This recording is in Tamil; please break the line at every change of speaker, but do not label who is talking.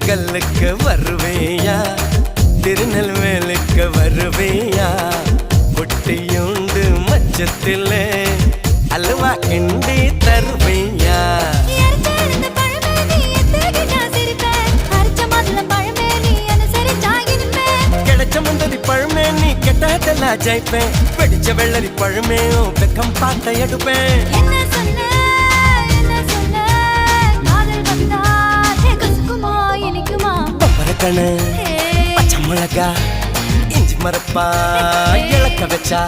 கல்லுக்கு வருவேயா திருநெல்வேலுக்கு வருவேயா பொட்டியுண்டு மச்சத்தில் அல்வா கிண்டி தருவேயா கிடைச்ச முந்தரி பழமே நீ கெட்டதெல்லாம் ஜெயிப்பேன் வெடிச்ச வெள்ளரி பழமே வெக்கம் பார்த்த எடுப்பேன் பப்பரக்கணு பச்சை மிளகா இஞ்சி மரப்பா இழக்க வச்சா